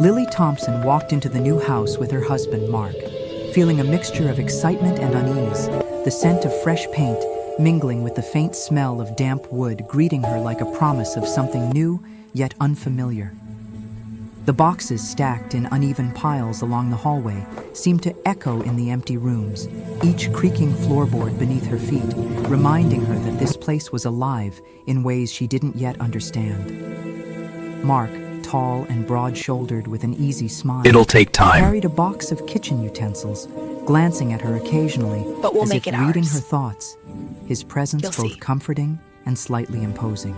Lily Thompson walked into the new house with her husband, Mark, feeling a mixture of excitement and unease, the scent of fresh paint mingling with the faint smell of damp wood greeting her like a promise of something new yet unfamiliar. The boxes stacked in uneven piles along the hallway seemed to echo in the empty rooms, each creaking floorboard beneath her feet, reminding her that this place was alive in ways she didn't yet understand. Mark, tall and broad-shouldered with an easy smile, It'll take time. carried a box of kitchen utensils, glancing at her occasionally But we'll as make if it reading ours. her thoughts, his presence You'll both see. comforting and slightly imposing.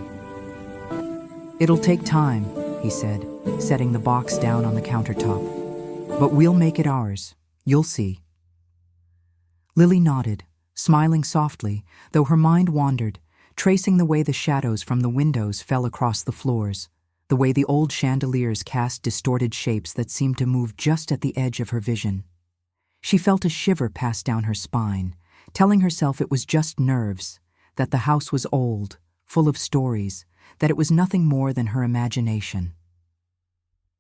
"It'll take time," he said, setting the box down on the countertop. "But we'll make it ours. You'll see." Lily nodded, smiling softly, though her mind wandered, tracing the way the shadows from the windows fell across the floors, the way the old chandeliers cast distorted shapes that seemed to move just at the edge of her vision. She felt a shiver pass down her spine, telling herself it was just nerves, that the house was old, full of stories, that it was nothing more than her imagination.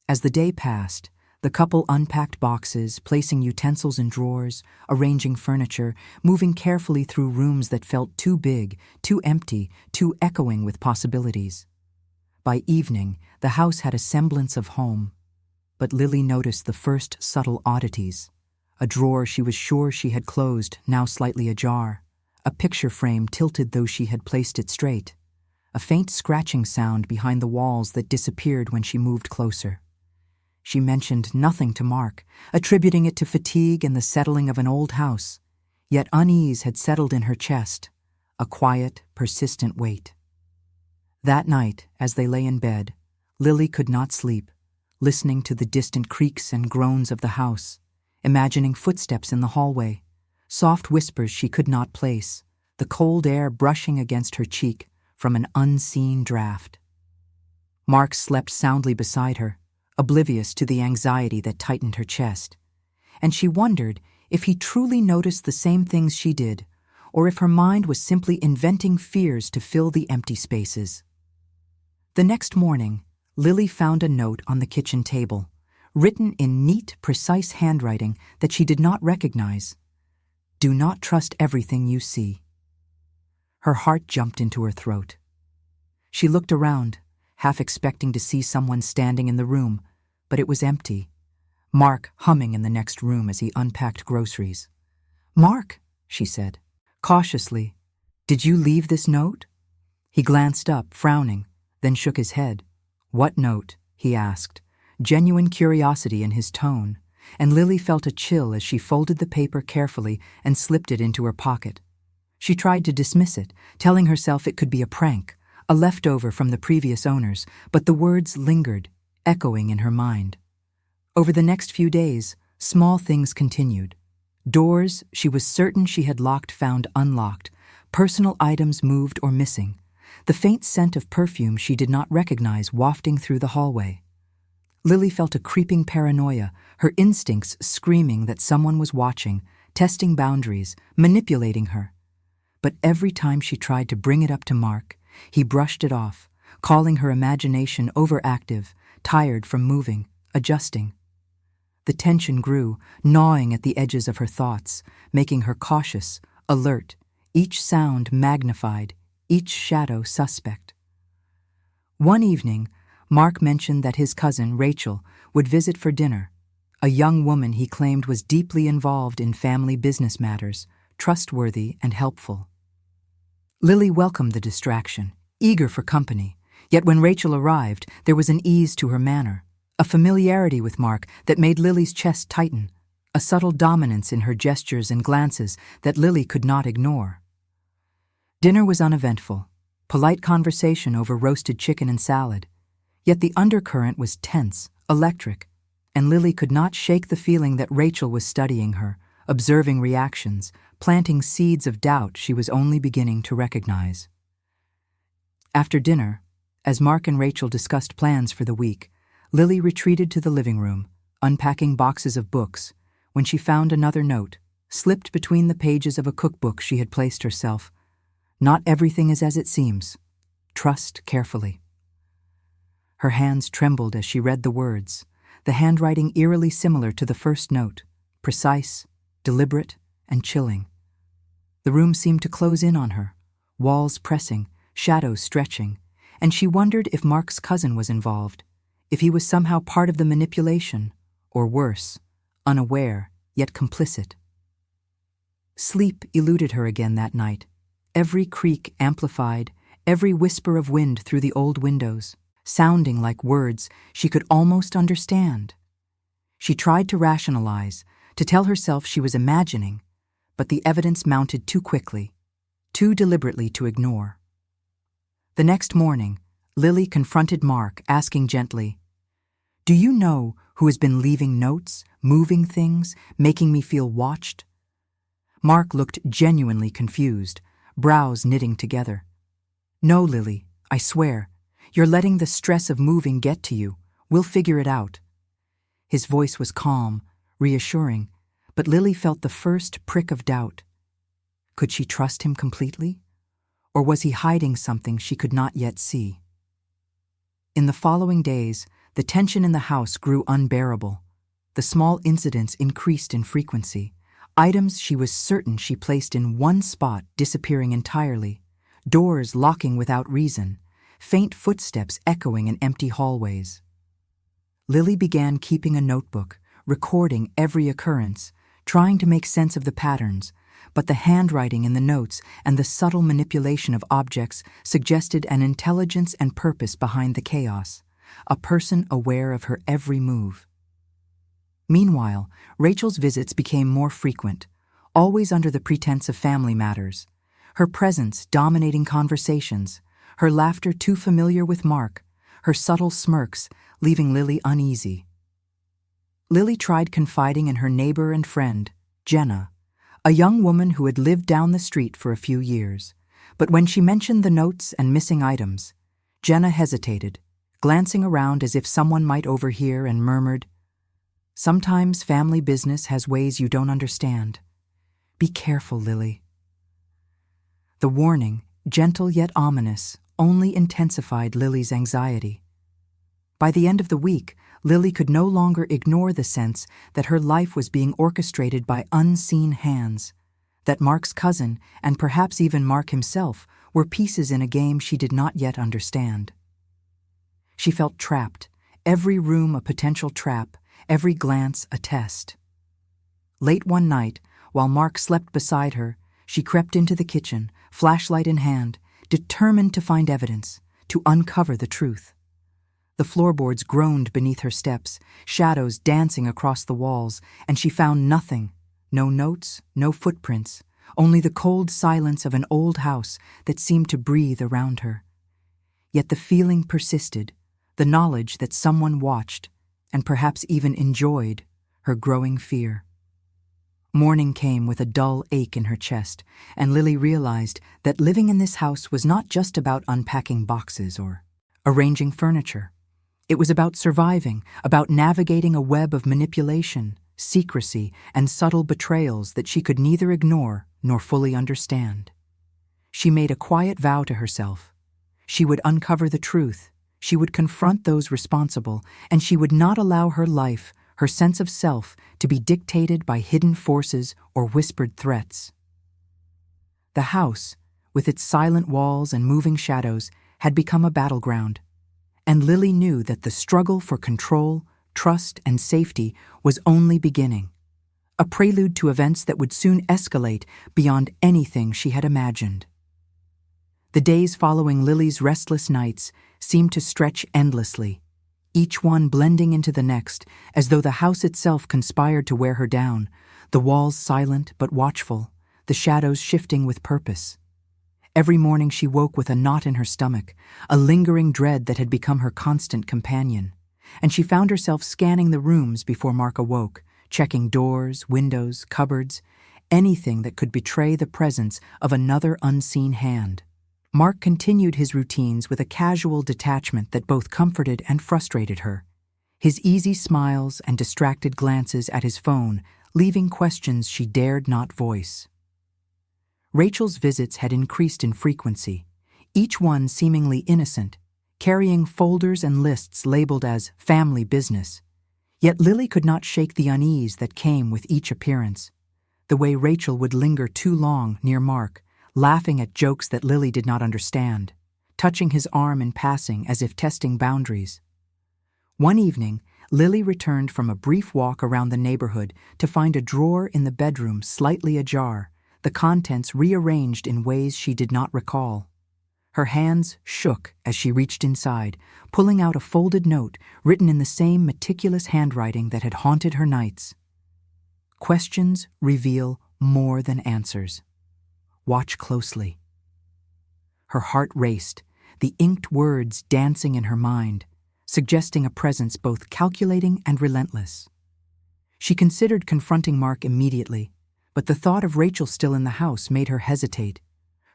As the day passed, the couple unpacked boxes, placing utensils in drawers, arranging furniture, moving carefully through rooms that felt too big, too empty, too echoing with possibilities. By evening, the house had a semblance of home, but Lily noticed the first subtle oddities. A drawer she was sure she had closed, now slightly ajar. A picture frame tilted though she had placed it straight. A faint scratching sound behind the walls that disappeared when she moved closer. She mentioned nothing to Mark, attributing it to fatigue and the settling of an old house. Yet unease had settled in her chest, a quiet, persistent weight. That night, as they lay in bed, Lily could not sleep, listening to the distant creaks and groans of the house, imagining footsteps in the hallway, soft whispers she could not place, the cold air brushing against her cheek from an unseen draft. Mark slept soundly beside her, oblivious to the anxiety that tightened her chest, and she wondered if he truly noticed the same things she did, or if her mind was simply inventing fears to fill the empty spaces. The next morning, Lily found a note on the kitchen table, written in neat, precise handwriting that she did not recognize. "Do not trust everything you see." Her heart jumped into her throat. She looked around, half expecting to see someone standing in the room, but it was empty. Mark humming in the next room as he unpacked groceries. "Mark," she said, cautiously, "did you leave this note?" He glanced up, frowning, then shook his head. "What note?" he asked, genuine curiosity in his tone, and Lily felt a chill as she folded the paper carefully and slipped it into her pocket. She tried to dismiss it, telling herself it could be a prank, a leftover from the previous owners, but the words lingered, echoing in her mind. Over the next few days, small things continued. Doors she was certain she had locked found unlocked, personal items moved or missing, the faint scent of perfume she did not recognize wafting through the hallway. Lily felt a creeping paranoia, her instincts screaming that someone was watching, testing boundaries, manipulating her. But every time she tried to bring it up to Mark, he brushed it off, calling her imagination overactive, tired from moving, adjusting. The tension grew, gnawing at the edges of her thoughts, making her cautious, alert, each sound magnified, each shadow suspect. One evening, Mark mentioned that his cousin, Rachel, would visit for dinner, a young woman he claimed was deeply involved in family business matters, trustworthy and helpful. Lily welcomed the distraction, eager for company, yet when Rachel arrived, there was an ease to her manner, a familiarity with Mark that made Lily's chest tighten, a subtle dominance in her gestures and glances that Lily could not ignore. Dinner was uneventful, polite conversation over roasted chicken and salad, yet the undercurrent was tense, electric, and Lily could not shake the feeling that Rachel was studying her, observing reactions, planting seeds of doubt she was only beginning to recognize. After dinner, as Mark and Rachel discussed plans for the week, Lily retreated to the living room, unpacking boxes of books, when she found another note, slipped between the pages of a cookbook she had placed herself. "Not everything is as it seems. Trust carefully." Her hands trembled as she read the words, the handwriting eerily similar to the first note, precise, deliberate, and chilling. The room seemed to close in on her, walls pressing, shadows stretching, and she wondered if Mark's cousin was involved, if he was somehow part of the manipulation, or worse, unaware, yet complicit. Sleep eluded her again that night, every creak amplified, every whisper of wind through the old windows, sounding like words she could almost understand. She tried to rationalize, to tell herself she was imagining, but the evidence mounted too quickly, too deliberately to ignore. The next morning, Lily confronted Mark, asking gently, "Do you know who has been leaving notes, moving things, making me feel watched?" Mark looked genuinely confused, brows knitting together. "No, Lily, I swear. You're letting the stress of moving get to you. We'll figure it out." His voice was calm, reassuring, but Lily felt the first prick of doubt. Could she trust him completely? Or was he hiding something she could not yet see? In the following days, the tension in the house grew unbearable. The small incidents increased in frequency. Items she was certain she placed in one spot disappearing entirely, doors locking without reason, faint footsteps echoing in empty hallways. Lily began keeping a notebook, recording every occurrence, trying to make sense of the patterns, but the handwriting in the notes and the subtle manipulation of objects suggested an intelligence and purpose behind the chaos, a person aware of her every move. Meanwhile, Rachel's visits became more frequent, always under the pretense of family matters, her presence dominating conversations, her laughter too familiar with Mark, her subtle smirks leaving Lily uneasy. Lily tried confiding in her neighbor and friend, Jenna, a young woman who had lived down the street for a few years, but when she mentioned the notes and missing items, Jenna hesitated, glancing around as if someone might overhear, and murmured, "Sometimes family business has ways you don't understand. Be careful, Lily." The warning, gentle yet ominous, only intensified Lily's anxiety. By the end of the week, Lily could no longer ignore the sense that her life was being orchestrated by unseen hands, that Mark's cousin, and perhaps even Mark himself, were pieces in a game she did not yet understand. She felt trapped, every room a potential trap, every glance a test. Late one night, while Mark slept beside her, she crept into the kitchen, flashlight in hand, determined to find evidence, to uncover the truth. The floorboards groaned beneath her steps, shadows dancing across the walls, and she found nothing, no notes, no footprints, only the cold silence of an old house that seemed to breathe around her. Yet the feeling persisted, the knowledge that someone watched, and perhaps even enjoyed, her growing fear. Morning came with a dull ache in her chest, and Lily realized that living in this house was not just about unpacking boxes or arranging furniture. It was about surviving, about navigating a web of manipulation, secrecy, and subtle betrayals that she could neither ignore nor fully understand. She made a quiet vow to herself. She would uncover the truth, she would confront those responsible, and she would not allow her life, her sense of self, to be dictated by hidden forces or whispered threats. The house, with its silent walls and moving shadows, had become a battleground, and Lily knew that the struggle for control, trust, and safety was only beginning, a prelude to events that would soon escalate beyond anything she had imagined. The days following Lily's restless nights seemed to stretch endlessly, each one blending into the next, as though the house itself conspired to wear her down, the walls silent but watchful, the shadows shifting with purpose. Every morning she woke with a knot in her stomach, a lingering dread that had become her constant companion, and she found herself scanning the rooms before Mark awoke, checking doors, windows, cupboards, anything that could betray the presence of another unseen hand. Mark continued his routines with a casual detachment that both comforted and frustrated her, his easy smiles and distracted glances at his phone leaving questions she dared not voice. Rachel's visits had increased in frequency, each one seemingly innocent, carrying folders and lists labeled as family business. Yet Lily could not shake the unease that came with each appearance. The way Rachel would linger too long near Mark, laughing at jokes that Lily did not understand, touching his arm in passing as if testing boundaries. One evening, Lily returned from a brief walk around the neighborhood to find a drawer in the bedroom slightly ajar, the contents rearranged in ways she did not recall. Her hands shook as she reached inside, pulling out a folded note written in the same meticulous handwriting that had haunted her nights. Questions reveal more than answers. Watch closely. Her heart raced, the inked words dancing in her mind, suggesting a presence both calculating and relentless. She considered confronting Mark immediately, but the thought of Rachel still in the house made her hesitate,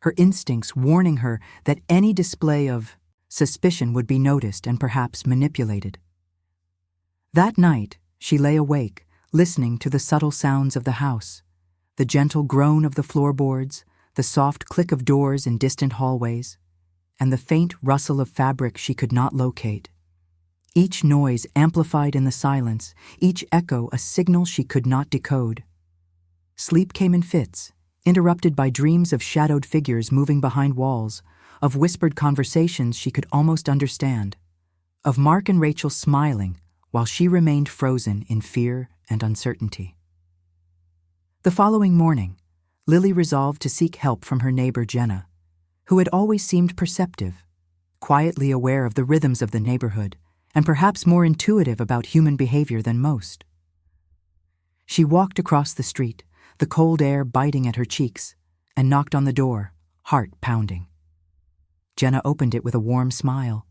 her instincts warning her that any display of suspicion would be noticed and perhaps manipulated. That night, she lay awake, listening to the subtle sounds of the house, the gentle groan of the floorboards, the soft click of doors in distant hallways, and the faint rustle of fabric she could not locate. Each noise amplified in the silence, each echo a signal she could not decode. Sleep came in fits, interrupted by dreams of shadowed figures moving behind walls, of whispered conversations she could almost understand, of Mark and Rachel smiling while she remained frozen in fear and uncertainty. The following morning, Lily resolved to seek help from her neighbor Jenna, who had always seemed perceptive, quietly aware of the rhythms of the neighborhood, and perhaps more intuitive about human behavior than most. She walked across the street, the cold air biting at her cheeks, and knocked on the door, heart pounding. Jenna opened it with a warm smile,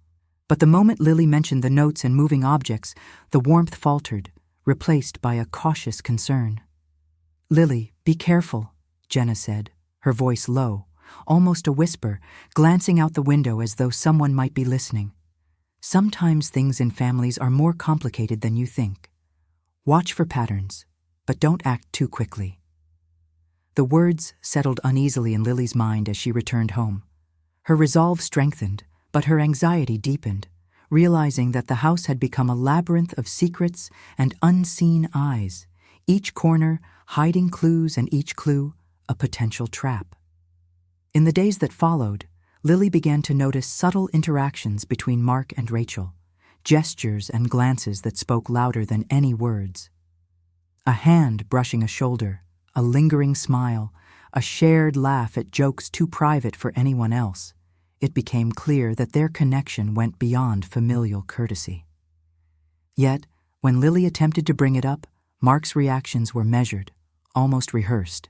but the moment Lily mentioned the notes and moving objects, the warmth faltered, replaced by a cautious concern. "Lily, be careful," Jenna said, her voice low, almost a whisper, glancing out the window as though someone might be listening. "Sometimes things in families are more complicated than you think. Watch for patterns, but don't act too quickly." The words settled uneasily in Lily's mind as she returned home. Her resolve strengthened, but her anxiety deepened, realizing that the house had become a labyrinth of secrets and unseen eyes, each corner hiding clues and each clue a potential trap. In the days that followed, Lily began to notice subtle interactions between Mark and Rachel, gestures and glances that spoke louder than any words. A hand brushing a shoulder, a lingering smile, a shared laugh at jokes too private for anyone else. It became clear that their connection went beyond familial courtesy. Yet, when Lily attempted to bring it up, Mark's reactions were measured, almost rehearsed.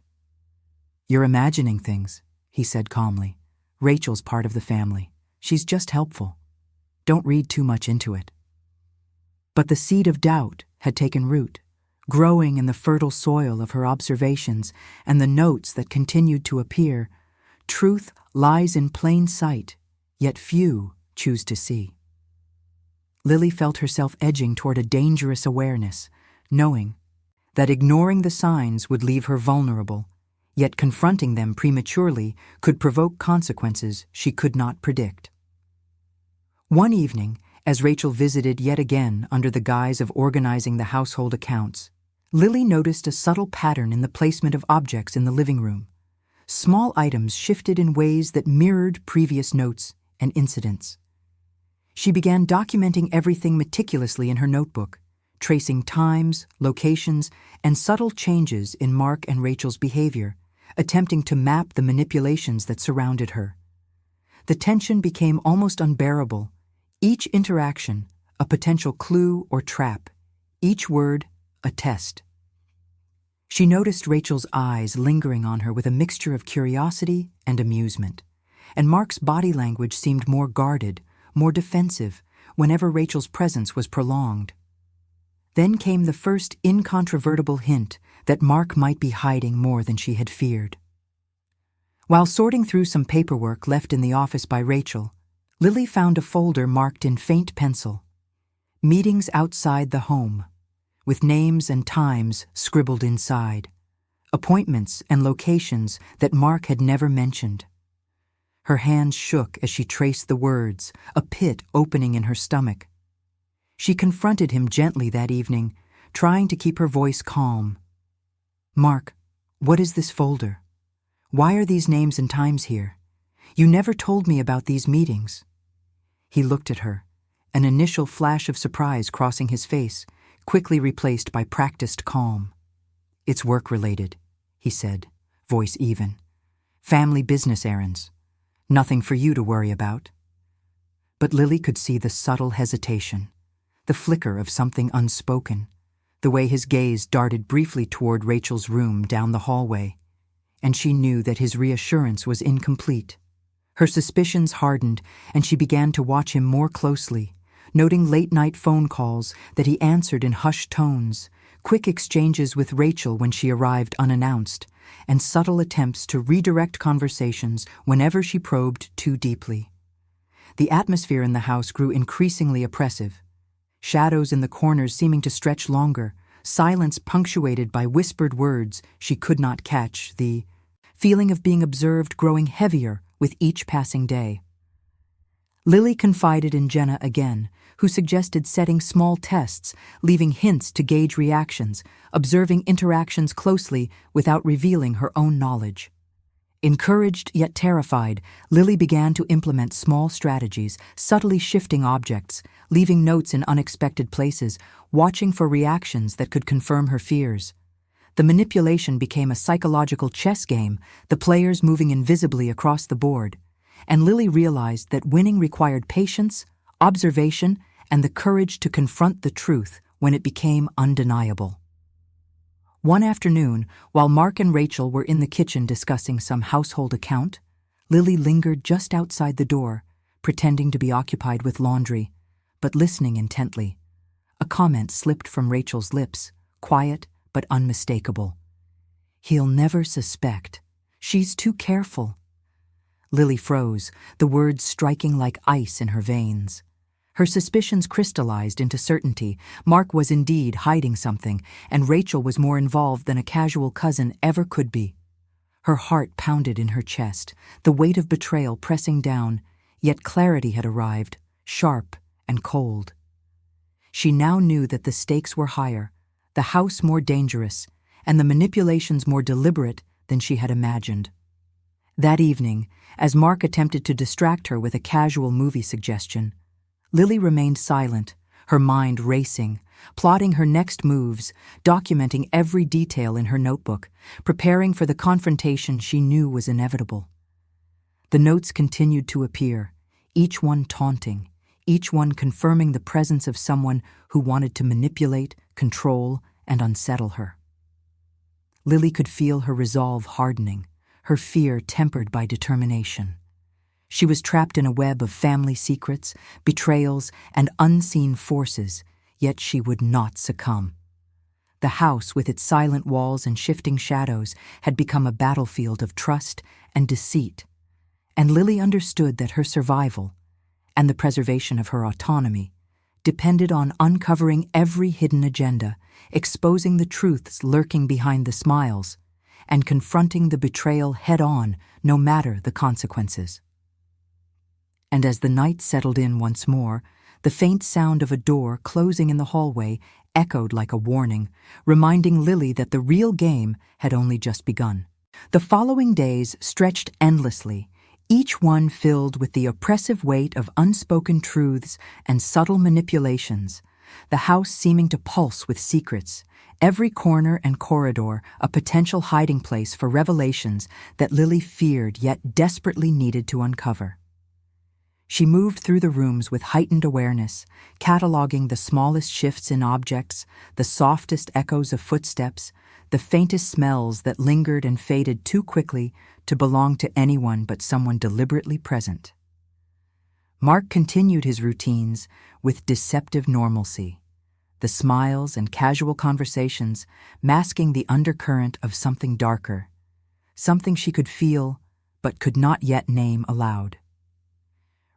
"You're imagining things," he said calmly. "Rachel's part of the family. She's just helpful. Don't read too much into it." But the seed of doubt had taken root, growing in the fertile soil of her observations and the notes that continued to appear. Truth lies in plain sight, yet few choose to see. Lily felt herself edging toward a dangerous awareness, knowing that ignoring the signs would leave her vulnerable, yet confronting them prematurely could provoke consequences she could not predict. One evening, as Rachel visited yet again under the guise of organizing the household accounts, Lily noticed a subtle pattern in the placement of objects in the living room. Small items shifted in ways that mirrored previous notes and incidents. She began documenting everything meticulously in her notebook, tracing times, locations, and subtle changes in Mark and Rachel's behavior, attempting to map the manipulations that surrounded her. The tension became almost unbearable, each interaction a potential clue or trap, each word a test. She noticed Rachel's eyes lingering on her with a mixture of curiosity and amusement, and Mark's body language seemed more guarded, more defensive, whenever Rachel's presence was prolonged. Then came the first incontrovertible hint that Mark might be hiding more than she had feared. While sorting through some paperwork left in the office by Rachel, Lily found a folder marked in faint pencil, "Meetings outside the home," with names and times scribbled inside, appointments and locations that Mark had never mentioned. Her hands shook as she traced the words, a pit opening in her stomach. She confronted him gently that evening, trying to keep her voice calm. "Mark, what is this folder? Why are these names and times here? You never told me about these meetings." He looked at her, an initial flash of surprise crossing his face, quickly replaced by practiced calm. "It's work-related," he said, voice even. "Family business errands. Nothing for you to worry about." But Lily could see the subtle hesitation, the flicker of something unspoken, the way his gaze darted briefly toward Rachel's room down the hallway, and she knew that his reassurance was incomplete. Her suspicions hardened, and she began to watch him more closely, noting late-night phone calls that he answered in hushed tones, quick exchanges with Rachel when she arrived unannounced, and subtle attempts to redirect conversations whenever she probed too deeply. The atmosphere in the house grew increasingly oppressive, shadows in the corners seeming to stretch longer, silence punctuated by whispered words she could not catch, the feeling of being observed growing heavier with each passing day. Lily confided in Jenna again, who suggested setting small tests, leaving hints to gauge reactions, observing interactions closely without revealing her own knowledge. Encouraged yet terrified, Lily began to implement small strategies, subtly shifting objects, leaving notes in unexpected places, watching for reactions that could confirm her fears. The manipulation became a psychological chess game, the players moving invisibly across the board, and Lily realized that winning required patience, observation, and the courage to confront the truth when it became undeniable. One afternoon, while Mark and Rachel were in the kitchen discussing some household account, Lily lingered just outside the door, pretending to be occupied with laundry, but listening intently. A comment slipped from Rachel's lips, quiet but unmistakable. "He'll never suspect. She's too careful." Lily froze, the words striking like ice in her veins. Her suspicions crystallized into certainty. Mark was indeed hiding something, and Rachel was more involved than a casual cousin ever could be. Her heart pounded in her chest, the weight of betrayal pressing down, yet clarity had arrived, sharp and cold. She now knew that the stakes were higher, the house more dangerous, and the manipulations more deliberate than she had imagined. That evening, as Mark attempted to distract her with a casual movie suggestion, Lily remained silent, her mind racing, plotting her next moves, documenting every detail in her notebook, preparing for the confrontation she knew was inevitable. The notes continued to appear, each one taunting, each one confirming the presence of someone who wanted to manipulate, control, and unsettle her. Lily could feel her resolve hardening, her fear tempered by determination. She was trapped in a web of family secrets, betrayals, and unseen forces, yet she would not succumb. The house, with its silent walls and shifting shadows, had become a battlefield of trust and deceit, and Lily understood that her survival, and the preservation of her autonomy, depended on uncovering every hidden agenda, exposing the truths lurking behind the smiles, and confronting the betrayal head-on, no matter the consequences. And as the night settled in once more, the faint sound of a door closing in the hallway echoed like a warning, reminding Lily that the real game had only just begun. The following days stretched endlessly, each one filled with the oppressive weight of unspoken truths and subtle manipulations, the house seeming to pulse with secrets, every corner and corridor a potential hiding place for revelations that Lily feared yet desperately needed to uncover. She moved through the rooms with heightened awareness, cataloging the smallest shifts in objects, the softest echoes of footsteps, the faintest smells that lingered and faded too quickly to belong to anyone but someone deliberately present. Mark continued his routines with deceptive normalcy, the smiles and casual conversations masking the undercurrent of something darker, something she could feel but could not yet name aloud.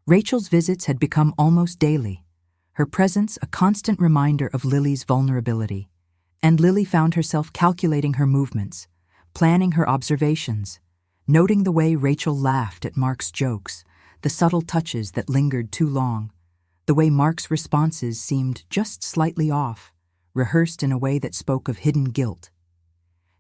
Rachel's visits had become almost daily, her presence a constant reminder of Lily's vulnerability, and Lily found herself calculating her movements, planning her observations, noting the way Rachel laughed at Mark's jokes, the subtle touches that lingered too long, The way Mark's responses seemed just slightly off, rehearsed in a way that spoke of hidden guilt.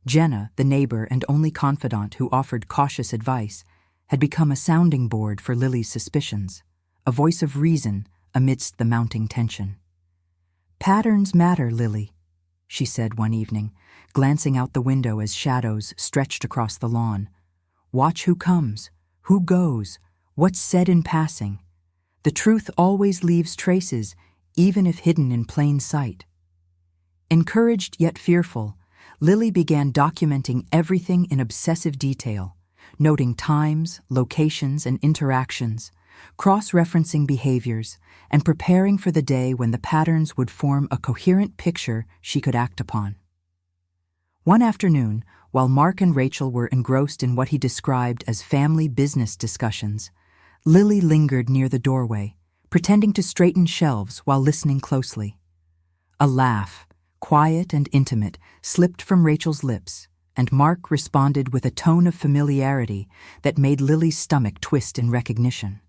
Jenna, the neighbor and only confidant who offered cautious advice, had become a sounding board for Lily's suspicions, a voice of reason amidst the mounting tension. "Patterns matter, Lily," she said one evening, glancing out the window as shadows stretched across the lawn. "Watch who comes, who goes, what's said in passing. The truth always leaves traces, even if hidden in plain sight." Encouraged yet fearful, Lily began documenting everything in obsessive detail, noting times, locations, and interactions, cross-referencing behaviors, and preparing for the day when the patterns would form a coherent picture she could act upon. One afternoon, while Mark and Rachel were engrossed in what he described as family business discussions, Lily lingered near the doorway, pretending to straighten shelves while listening closely. A laugh, quiet and intimate, slipped from Rachel's lips, and Mark responded with a tone of familiarity that made Lily's stomach twist in recognition.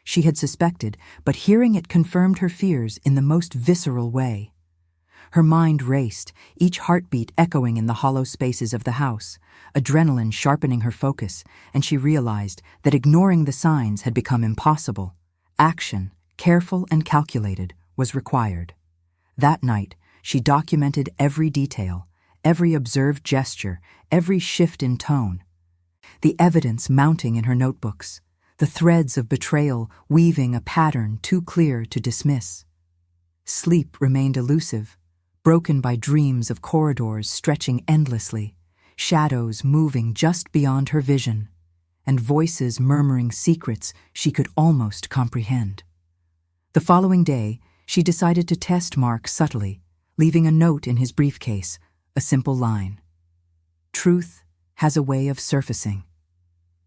She had suspected, but hearing it confirmed her fears in the most visceral way. Her mind raced, each heartbeat echoing in the hollow spaces of the house, adrenaline sharpening her focus, and she realized that ignoring the signs had become impossible. Action, careful and calculated, was required. That night, she documented every detail, every observed gesture, every shift in tone. The evidence mounting in her notebooks, the threads of betrayal weaving a pattern too clear to dismiss. Sleep remained elusive, broken by dreams of corridors stretching endlessly, shadows moving just beyond her vision, and voices murmuring secrets she could almost comprehend. The following day, she decided to test Mark subtly, leaving a note in his briefcase, a simple line. "Truth has a way of surfacing."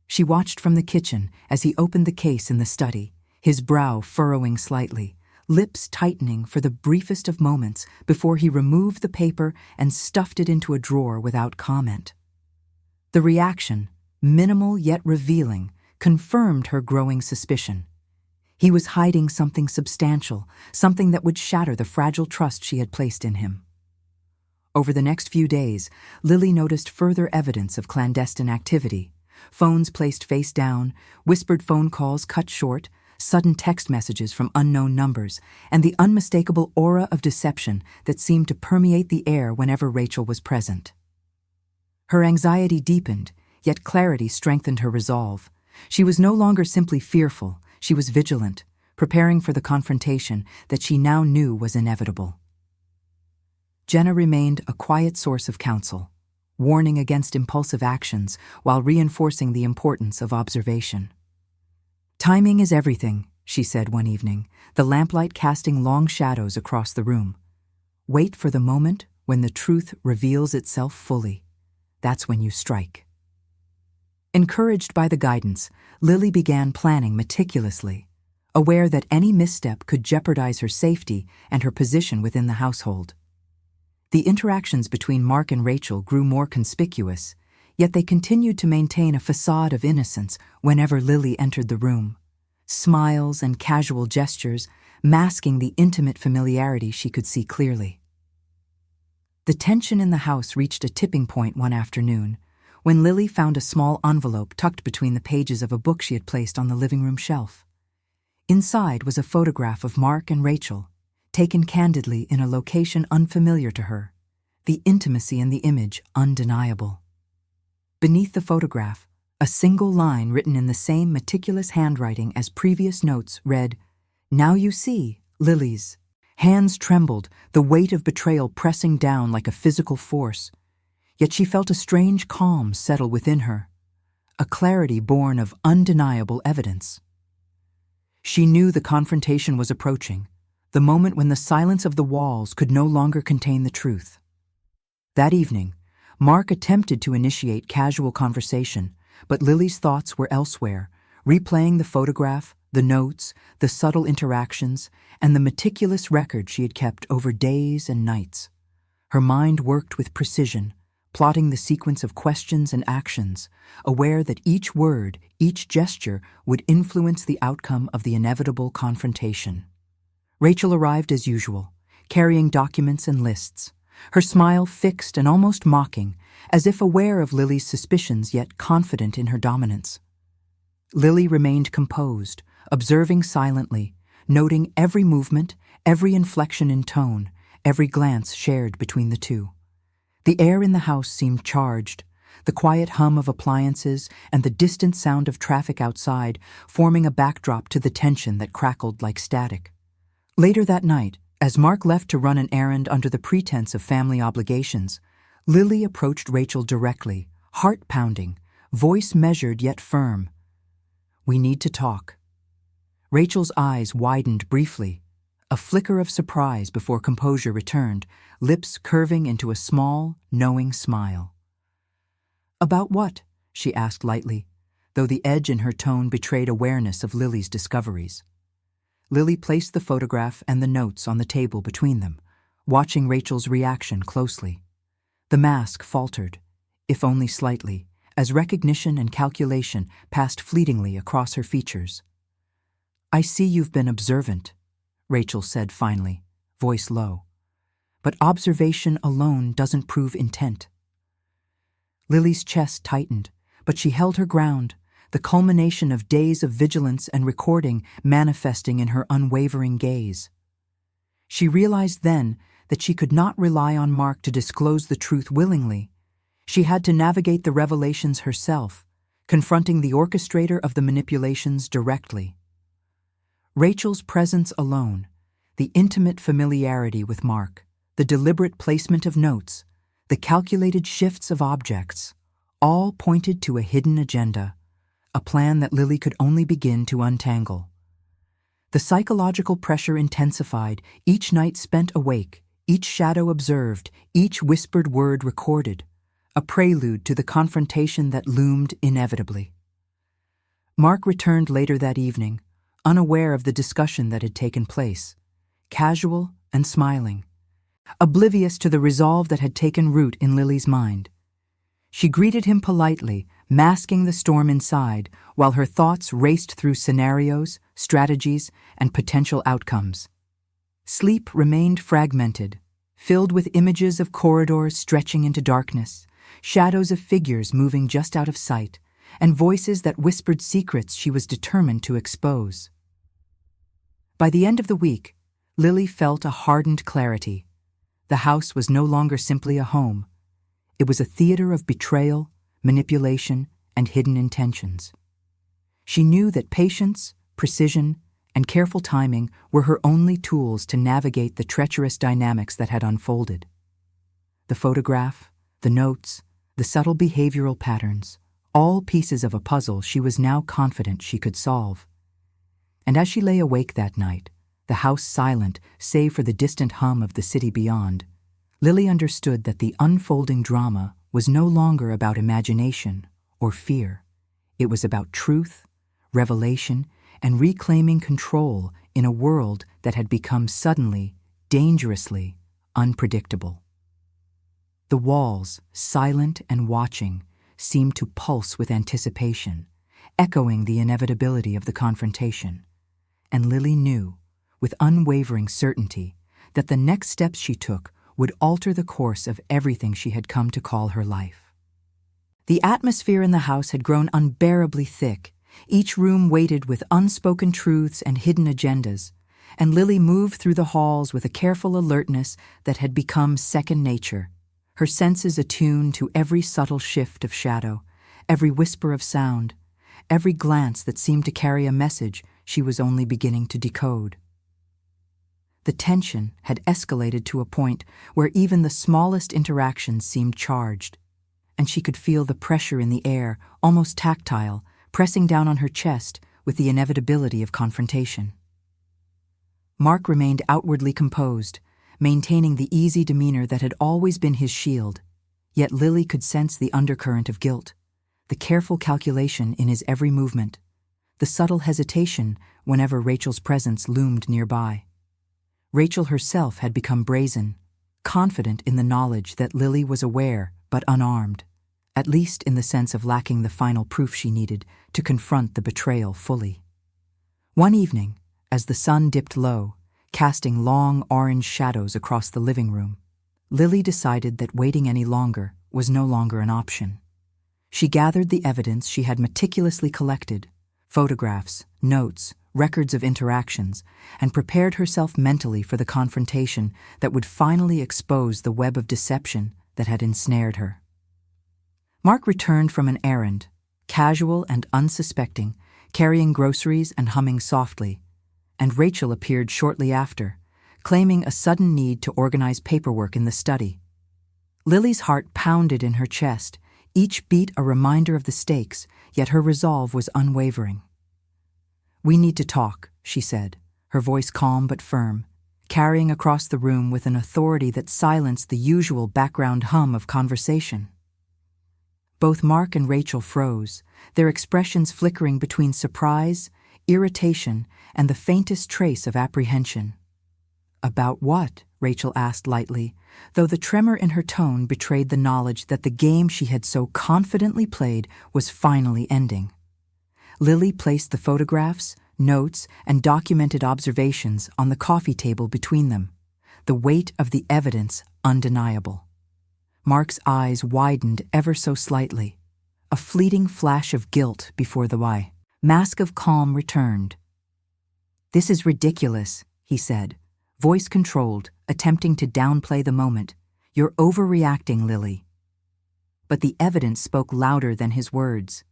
She watched from the kitchen as he opened the case in the study, his brow furrowing slightly, lips tightening for the briefest of moments before he removed the paper and stuffed it into a drawer without comment. The reaction, minimal yet revealing, confirmed her growing suspicion. He was hiding something substantial, something that would shatter the fragile trust she had placed in him. Over the next few days, Lily noticed further evidence of clandestine activity. Phones placed face down, whispered phone calls cut short, sudden text messages from unknown numbers, and the unmistakable aura of deception that seemed to permeate the air whenever Rachel was present. Her anxiety deepened, yet clarity strengthened her resolve. She was no longer simply fearful, she was vigilant, preparing for the confrontation that she now knew was inevitable. Jenna remained a quiet source of counsel, warning against impulsive actions while reinforcing the importance of observation. "Timing is everything," she said one evening, the lamplight casting long shadows across the room. "Wait for the moment when the truth reveals itself fully. That's when you strike." Encouraged by the guidance, Lily began planning meticulously, aware that any misstep could jeopardize her safety and her position within the household. The interactions between Mark and Rachel grew more conspicuous, yet they continued to maintain a facade of innocence whenever Lily entered the room. Smiles and casual gestures masking the intimate familiarity she could see clearly. The tension in the house reached a tipping point one afternoon, when Lily found a small envelope tucked between the pages of a book she had placed on the living room shelf. Inside was a photograph of Mark and Rachel, taken candidly in a location unfamiliar to her, the intimacy in the image undeniable. Beneath the photograph, a single line written in the same meticulous handwriting as previous notes read, "Now you see, Lily's." Hands trembled, the weight of betrayal pressing down like a physical force. Yet she felt a strange calm settle within her, a clarity born of undeniable evidence. She knew the confrontation was approaching, the moment when the silence of the walls could no longer contain the truth. That evening, Mark attempted to initiate casual conversation, but Lily's thoughts were elsewhere, replaying the photograph, the notes, the subtle interactions, and the meticulous record she had kept over days and nights. Her mind worked with precision, plotting the sequence of questions and actions, aware that each word, each gesture would influence the outcome of the inevitable confrontation. Rachel arrived as usual, carrying documents and lists, her smile fixed and almost mocking, as if aware of Lily's suspicions yet confident in her dominance. Lily remained composed, observing silently, noting every movement, every inflection in tone, every glance shared between the two. The air in the house seemed charged, the quiet hum of appliances and the distant sound of traffic outside forming a backdrop to the tension that crackled like static. Later that night, as Mark left to run an errand under the pretense of family obligations, Lily approached Rachel directly, heart pounding, voice measured yet firm. "We need to talk." Rachel's eyes widened briefly, a flicker of surprise before composure returned, lips curving into a small, knowing smile. "About what?" she asked lightly, though the edge in her tone betrayed awareness of Lily's discoveries. Lily placed the photograph and the notes on the table between them, watching Rachel's reaction closely. The mask faltered, if only slightly, as recognition and calculation passed fleetingly across her features. "I see you've been observant," Rachel said finally, voice low. "But observation alone doesn't prove intent." Lily's chest tightened, but she held her ground, the culmination of days of vigilance and recording manifesting in her unwavering gaze. She realized then that she could not rely on Mark to disclose the truth willingly. She had to navigate the revelations herself, confronting the orchestrator of the manipulations directly. Rachel's presence alone, the intimate familiarity with Mark, the deliberate placement of notes, the calculated shifts of objects, all pointed to a hidden agenda, a plan that Lily could only begin to untangle. The psychological pressure intensified, each night spent awake, each shadow observed, each whispered word recorded, a prelude to the confrontation that loomed inevitably. Mark returned later that evening, unaware of the discussion that had taken place, casual and smiling, oblivious to the resolve that had taken root in Lily's mind. She greeted him politely, masking the storm inside, while her thoughts raced through scenarios, strategies, and potential outcomes. Sleep remained fragmented, filled with images of corridors stretching into darkness, shadows of figures moving just out of sight, and voices that whispered secrets she was determined to expose. By the end of the week, Lily felt a hardened clarity. The house was no longer simply a home. It was a theater of betrayal, manipulation, and hidden intentions. She knew that patience, precision, and careful timing were her only tools to navigate the treacherous dynamics that had unfolded. The photograph, the notes, the subtle behavioral patterns, all pieces of a puzzle she was now confident she could solve. And as she lay awake that night, the house silent save for the distant hum of the city beyond, Lily understood that the unfolding drama was no longer about imagination or fear. It was about truth, revelation, and reclaiming control in a world that had become suddenly, dangerously unpredictable. The walls, silent and watching, seemed to pulse with anticipation, echoing the inevitability of the confrontation. And Lily knew, with unwavering certainty, that the next steps she took would alter the course of everything she had come to call her life. The atmosphere in the house had grown unbearably thick, each room weighted with unspoken truths and hidden agendas, and Lily moved through the halls with a careful alertness that had become second nature, her senses attuned to every subtle shift of shadow, every whisper of sound, every glance that seemed to carry a message she was only beginning to decode. The tension had escalated to a point where even the smallest interactions seemed charged, and she could feel the pressure in the air, almost tactile, pressing down on her chest with the inevitability of confrontation. Mark remained outwardly composed, maintaining the easy demeanor that had always been his shield, yet Lily could sense the undercurrent of guilt, the careful calculation in his every movement, the subtle hesitation whenever Rachel's presence loomed nearby. Rachel herself had become brazen, confident in the knowledge that Lily was aware but unarmed, at least in the sense of lacking the final proof she needed to confront the betrayal fully. One evening, as the sun dipped low, casting long orange shadows across the living room. Lily decided that waiting any longer was no longer an option. She gathered the evidence she had meticulously collected, photographs, notes, records of interactions, and prepared herself mentally for the confrontation that would finally expose the web of deception that had ensnared her. Mark returned from an errand, casual and unsuspecting, carrying groceries and humming softly, and Rachel appeared shortly after, claiming a sudden need to organize paperwork in the study. Lily's heart pounded in her chest, each beat a reminder of the stakes, yet her resolve was unwavering. "We need to talk," she said, her voice calm but firm, carrying across the room with an authority that silenced the usual background hum of conversation. Both Mark and Rachel froze, their expressions flickering between surprise, irritation, and the faintest trace of apprehension. "About what?" Rachel asked lightly, though the tremor in her tone betrayed the knowledge that the game she had so confidently played was finally ending. Lily placed the photographs, notes, and documented observations on the coffee table between them, the weight of the evidence undeniable. Mark's eyes widened ever so slightly, a fleeting flash of guilt before the mask of calm returned. "This is ridiculous," he said, voice controlled, attempting to downplay the moment. "You're overreacting, Lily." But the evidence spoke louder than his words.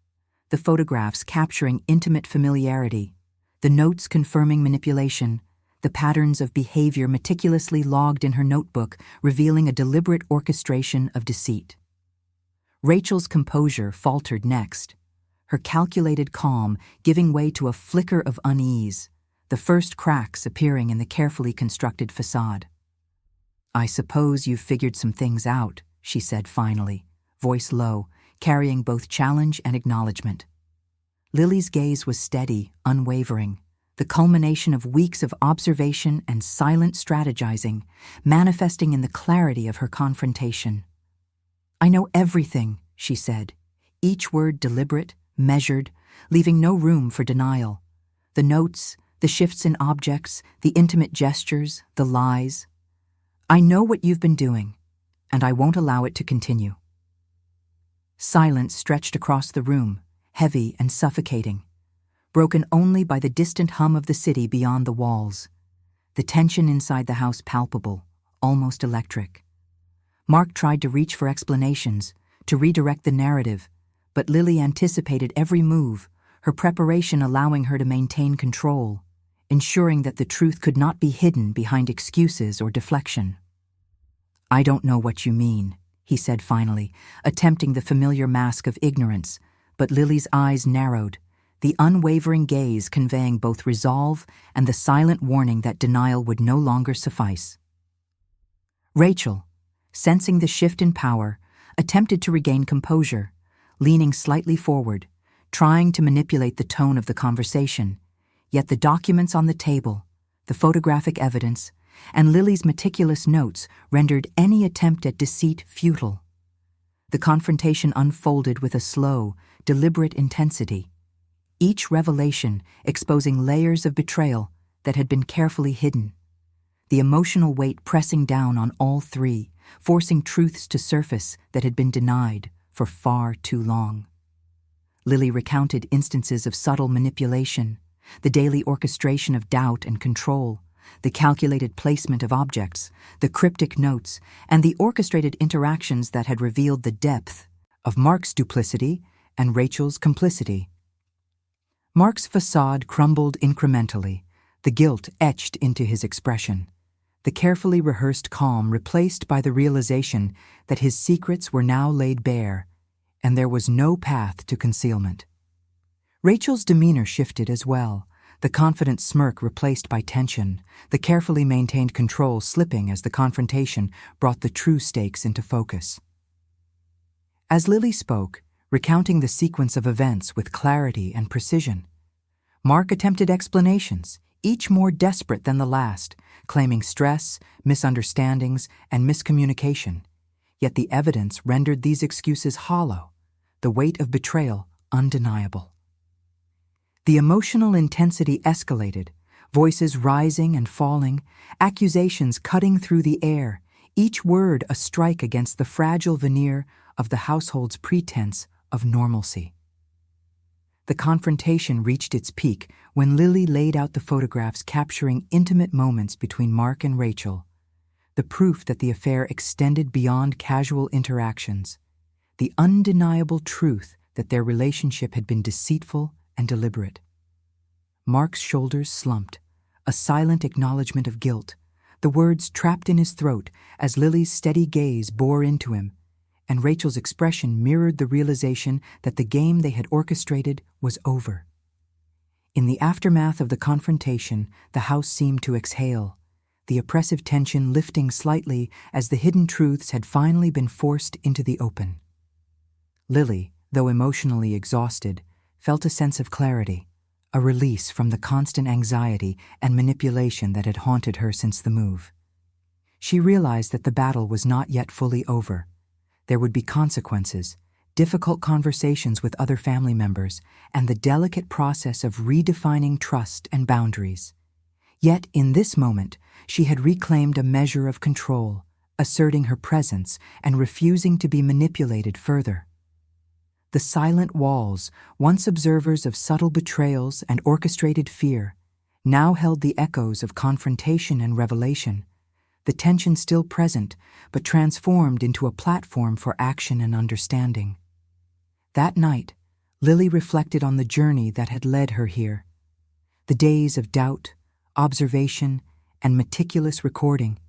The photographs capturing intimate familiarity, the notes confirming manipulation, the patterns of behavior meticulously logged in her notebook revealing a deliberate orchestration of deceit. Rachel's composure faltered next, her calculated calm giving way to a flicker of unease, the first cracks appearing in the carefully constructed facade. "I suppose you've figured some things out," she said finally, voice low, carrying both challenge and acknowledgement. Lily's gaze was steady, unwavering, the culmination of weeks of observation and silent strategizing, manifesting in the clarity of her confrontation. "I know everything," she said, each word deliberate, measured, leaving no room for denial. The notes, the shifts in objects, the intimate gestures, the lies. "I know what you've been doing, and I won't allow it to continue." Silence stretched across the room, heavy and suffocating, broken only by the distant hum of the city beyond the walls, the tension inside the house palpable, almost electric. Mark tried to reach for explanations, to redirect the narrative, but Lily anticipated every move, her preparation allowing her to maintain control, ensuring that the truth could not be hidden behind excuses or deflection. "I don't know what you mean," he said finally, attempting the familiar mask of ignorance, but Lily's eyes narrowed, the unwavering gaze conveying both resolve and the silent warning that denial would no longer suffice. Rachel, sensing the shift in power, attempted to regain composure, leaning slightly forward, trying to manipulate the tone of the conversation, yet the documents on the table, the photographic evidence, and Lily's meticulous notes rendered any attempt at deceit futile. The confrontation unfolded with a slow, deliberate intensity, each revelation exposing layers of betrayal that had been carefully hidden, the emotional weight pressing down on all three, forcing truths to surface that had been denied for far too long. Lily recounted instances of subtle manipulation, the daily orchestration of doubt and control, the calculated placement of objects, the cryptic notes, and the orchestrated interactions that had revealed the depth of Mark's duplicity and Rachel's complicity. Mark's facade crumbled incrementally, the guilt etched into his expression, the carefully rehearsed calm replaced by the realization that his secrets were now laid bare, and there was no path to concealment. Rachel's demeanor shifted as well, the confident smirk replaced by tension, the carefully maintained control slipping as the confrontation brought the true stakes into focus. As Lily spoke, recounting the sequence of events with clarity and precision, Mark attempted explanations, each more desperate than the last, claiming stress, misunderstandings, and miscommunication. Yet the evidence rendered these excuses hollow, the weight of betrayal undeniable. The emotional intensity escalated, Voices rising and falling, accusations cutting through the air, each word a strike against the fragile veneer of the household's pretense of normalcy. The confrontation reached its peak when Lily laid out the photographs capturing intimate moments between Mark and Rachel, the proof that the affair extended beyond casual interactions, the undeniable truth that their relationship had been deceitful and deliberate. Mark's shoulders slumped, a silent acknowledgement of guilt, the words trapped in his throat as Lily's steady gaze bore into him, and Rachel's expression mirrored the realization that the game they had orchestrated was over. In the aftermath of the confrontation, the house seemed to exhale, the oppressive tension lifting slightly as the hidden truths had finally been forced into the open. Lily, though emotionally exhausted, felt a sense of clarity, a release from the constant anxiety and manipulation that had haunted her since the move. She realized that the battle was not yet fully over. There would be consequences, difficult conversations with other family members, and the delicate process of redefining trust and boundaries. Yet, in this moment, she had reclaimed a measure of control, asserting her presence and refusing to be manipulated further. The silent walls, once observers of subtle betrayals and orchestrated fear, now held the echoes of confrontation and revelation, the tension still present, but transformed into a platform for action and understanding. That night, Lily reflected on the journey that had led her here. The days of doubt, observation, and meticulous recording,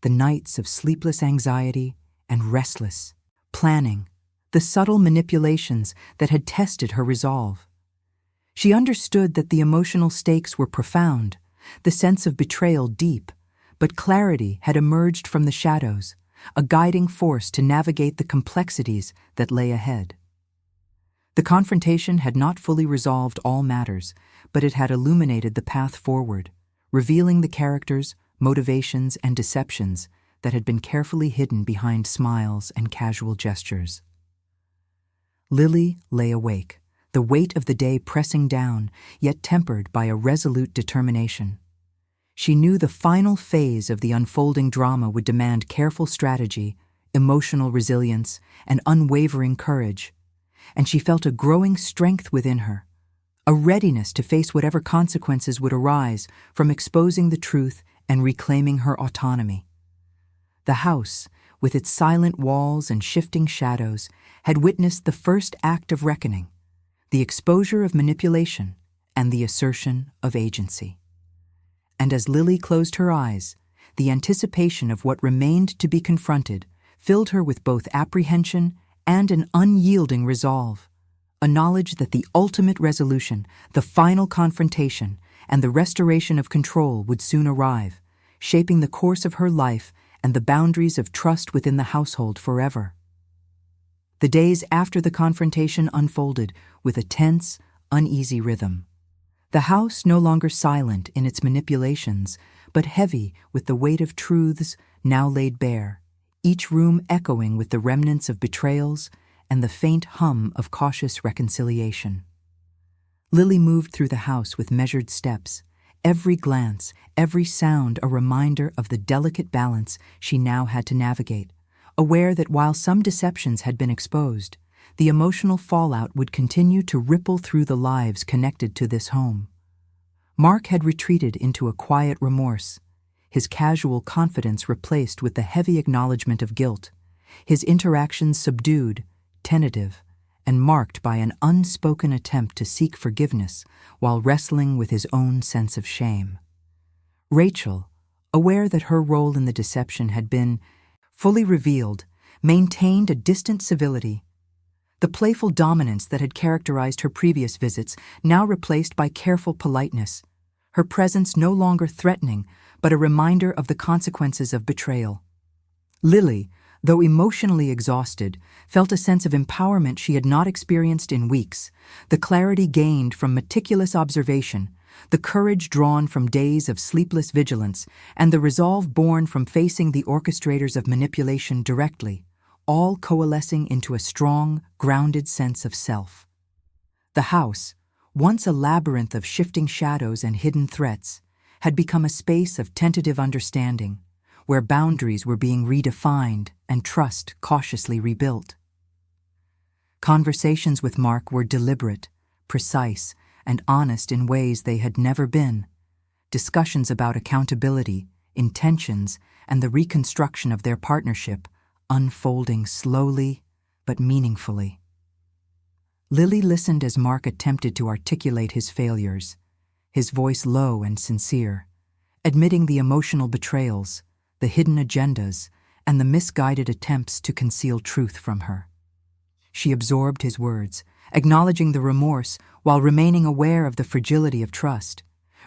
the nights of sleepless anxiety and restless planning, the subtle manipulations that had tested her resolve. She understood that the emotional stakes were profound, the sense of betrayal deep, but clarity had emerged from the shadows, a guiding force to navigate the complexities that lay ahead. The confrontation had not fully resolved all matters, but it had illuminated the path forward, revealing the characters, motivations, and deceptions that had been carefully hidden behind smiles and casual gestures. Lily lay awake, the weight of the day pressing down, yet tempered by a resolute determination. She knew the final phase of the unfolding drama would demand careful strategy, emotional resilience, and unwavering courage, and she felt a growing strength within her, a readiness to face whatever consequences would arise from exposing the truth and reclaiming her autonomy. The house, with its silent walls and shifting shadows, had witnessed the first act of reckoning, the exposure of manipulation and the assertion of agency. And as Lily closed her eyes, the anticipation of what remained to be confronted filled her with both apprehension and an unyielding resolve, a knowledge that the ultimate resolution, the final confrontation, and the restoration of control would soon arrive, shaping the course of her life and the boundaries of trust within the household forever. The days after the confrontation unfolded with a tense, uneasy rhythm. The house no longer silent in its manipulations, but heavy with the weight of truths now laid bare, each room echoing with the remnants of betrayals and the faint hum of cautious reconciliation. Lily moved through the house with measured steps, every glance, every sound a reminder of the delicate balance she now had to navigate, aware that while some deceptions had been exposed, the emotional fallout would continue to ripple through the lives connected to this home. Mark had retreated into a quiet remorse, his casual confidence replaced with the heavy acknowledgement of guilt, his interactions subdued, tentative, and marked by an unspoken attempt to seek forgiveness while wrestling with his own sense of shame. Rachel, aware that her role in the deception had been fully revealed, maintained a distant civility. The playful dominance that had characterized her previous visits now replaced by careful politeness, her presence no longer threatening, but a reminder of the consequences of betrayal. Lily, though emotionally exhausted, felt a sense of empowerment she had not experienced in weeks, the clarity gained from meticulous observation, the courage drawn from days of sleepless vigilance, and the resolve born from facing the orchestrators of manipulation directly, all coalescing into a strong, grounded sense of self. The house, once a labyrinth of shifting shadows and hidden threats, had become a space of tentative understanding, where boundaries were being redefined and trust cautiously rebuilt. Conversations with Mark were deliberate, precise, and honest in ways they had never been. Discussions about accountability, intentions, and the reconstruction of their partnership unfolding slowly but meaningfully. Lily listened as Mark attempted to articulate his failures, his voice low and sincere, admitting the emotional betrayals, the hidden agendas, and the misguided attempts to conceal truth from her. She absorbed his words, acknowledging the remorse while remaining aware of the fragility of trust,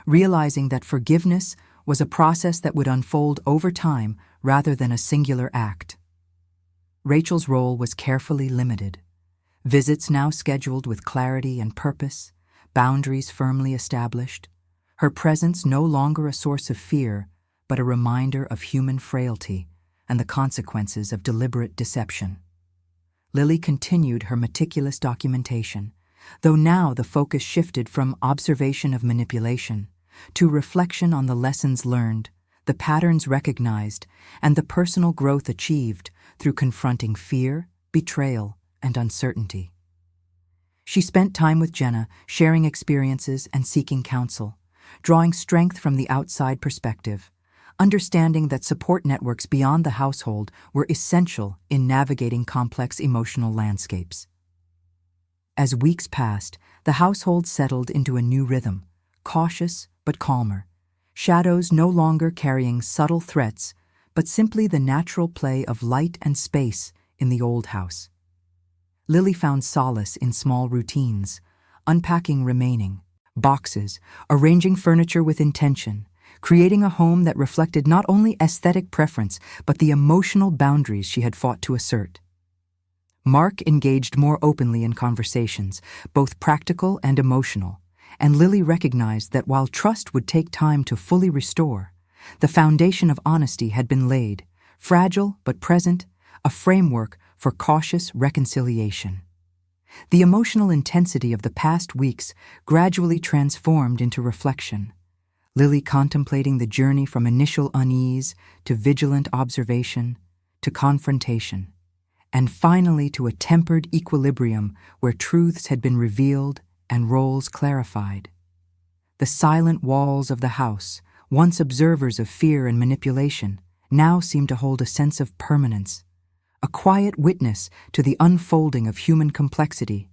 realizing that forgiveness was a process that would unfold over time rather than a singular act. Rachel's role was carefully limited. Visits now scheduled with clarity and purpose, boundaries firmly established, her presence no longer a source of fear, but a reminder of human frailty and the consequences of deliberate deception. Lily continued her meticulous documentation, though now the focus shifted from observation of manipulation to reflection on the lessons learned, the patterns recognized, and the personal growth achieved through confronting fear, betrayal, and uncertainty. She spent time with Jenna, sharing experiences and seeking counsel, drawing strength from the outside perspective, understanding that support networks beyond the household were essential in navigating complex emotional landscapes. As weeks passed, the household settled into a new rhythm, cautious but calmer, shadows no longer carrying subtle threats, but simply the natural play of light and space in the old house. Lily found solace in small routines, unpacking remaining boxes, arranging furniture with intention, creating a home that reflected not only aesthetic preference but the emotional boundaries she had fought to assert. Mark engaged more openly in conversations, both practical and emotional, and Lily recognized that while trust would take time to fully restore, the foundation of honesty had been laid, fragile but present, a framework for cautious reconciliation. The emotional intensity of the past weeks gradually transformed into reflection, Lily contemplating the journey from initial unease to vigilant observation to confrontation, and finally to a tempered equilibrium where truths had been revealed and roles clarified. The silent walls of the house, once observers of fear and manipulation, now seemed to hold a sense of permanence, a quiet witness to the unfolding of human complexity,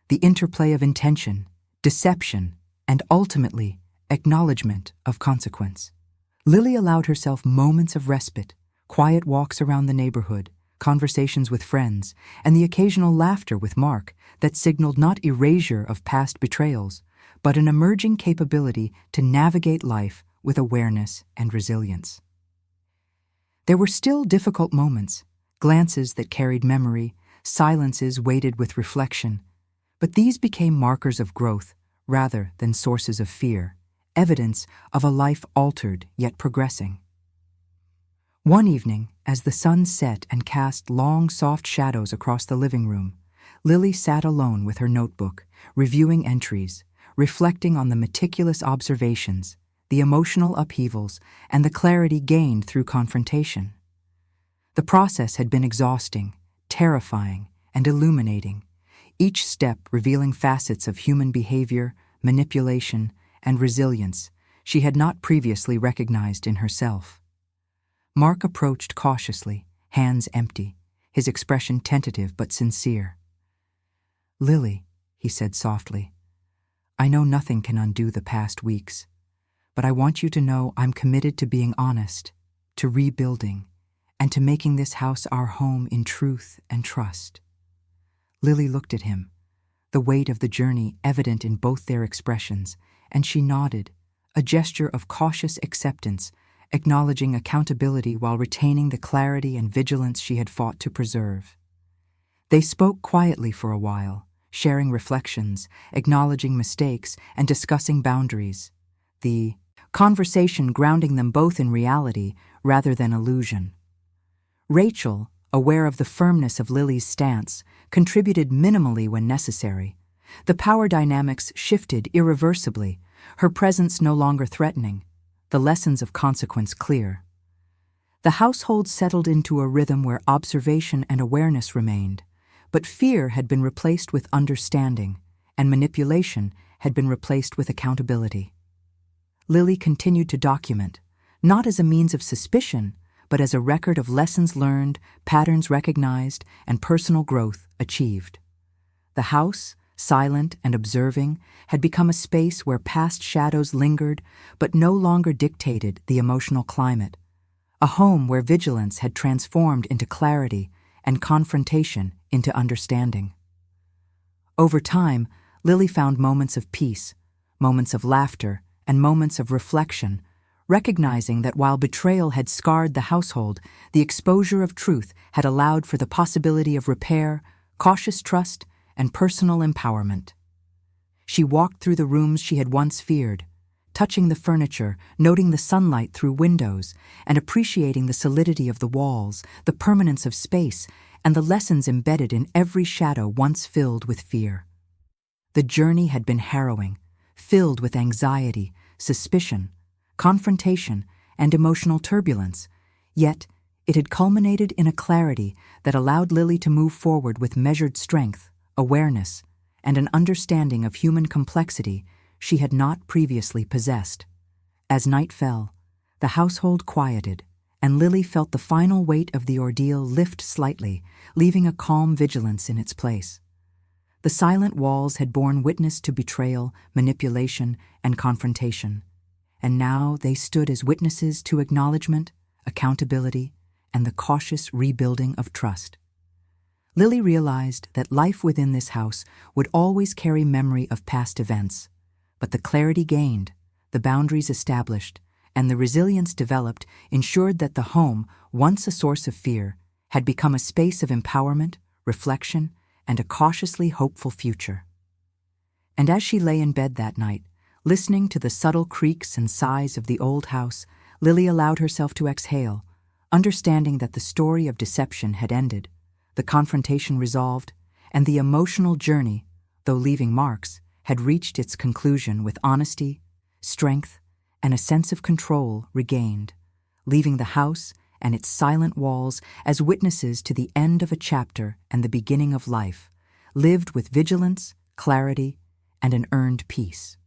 the interplay of intention, deception, and ultimately, acknowledgement of consequence. Lily allowed herself moments of respite, quiet walks around the neighborhood, conversations with friends, and the occasional laughter with Mark that signaled not erasure of past betrayals, but an emerging capability to navigate life with awareness and resilience. There were still difficult moments, glances that carried memory, silences weighted with reflection, but these became markers of growth rather than sources of fear, evidence of a life altered yet progressing. One evening, as the sun set and cast long, soft shadows across the living room, Lily sat alone with her notebook, reviewing entries, reflecting on the meticulous observations, the emotional upheavals, and the clarity gained through confrontation. The process had been exhausting, terrifying, and illuminating, each step revealing facets of human behavior, manipulation, and resilience she had not previously recognized in herself. Mark approached cautiously, hands empty, his expression tentative but sincere. "Lily," he said softly, "I know nothing can undo the past weeks, but I want you to know I'm committed to being honest, to rebuilding, and to making this house our home in truth and trust." Lily looked at him, the weight of the journey evident in both their expressions, and she nodded, a gesture of cautious acceptance, acknowledging accountability while retaining the clarity and vigilance she had fought to preserve. They spoke quietly for a while, sharing reflections, acknowledging mistakes, and discussing boundaries, the conversation grounding them both in reality rather than illusion. Rachel, aware of the firmness of Lily's stance, contributed minimally when necessary. The power dynamics shifted irreversibly, her presence no longer threatening, the lessons of consequence clear. The household settled into a rhythm where observation and awareness remained, but fear had been replaced with understanding, and manipulation had been replaced with accountability. Lily continued to document, not as a means of suspicion, but as a record of lessons learned, patterns recognized, and personal growth achieved. The house, silent and observing, had become a space where past shadows lingered but no longer dictated the emotional climate, a home where vigilance had transformed into clarity and confrontation into understanding. Over time, Lily found moments of peace, moments of laughter, and moments of reflection, recognizing that while betrayal had scarred the household, the exposure of truth had allowed for the possibility of repair, cautious trust, and personal empowerment. She walked through the rooms she had once feared, touching the furniture, noting the sunlight through windows, and appreciating the solidity of the walls, the permanence of space, and the lessons embedded in every shadow once filled with fear. The journey had been harrowing, filled with anxiety, suspicion, confrontation, and emotional turbulence, yet it had culminated in a clarity that allowed Lily to move forward with measured strength, awareness, and an understanding of human complexity she had not previously possessed. As night fell, the household quieted, and Lily felt the final weight of the ordeal lift slightly, leaving a calm vigilance in its place. The silent walls had borne witness to betrayal, manipulation, and confrontation, and now they stood as witnesses to acknowledgement, accountability, and the cautious rebuilding of trust. Lily realized that life within this house would always carry memory of past events, but the clarity gained, the boundaries established, and the resilience developed ensured that the home, once a source of fear, had become a space of empowerment, reflection, and a cautiously hopeful future. And as she lay in bed that night, listening to the subtle creaks and sighs of the old house, Lily allowed herself to exhale, understanding that the story of deception had ended, the confrontation resolved, and the emotional journey, though leaving marks, had reached its conclusion with honesty, strength, and a sense of control regained, leaving the house and its silent walls as witnesses to the end of a chapter and the beginning of life, lived with vigilance, clarity, and an earned peace.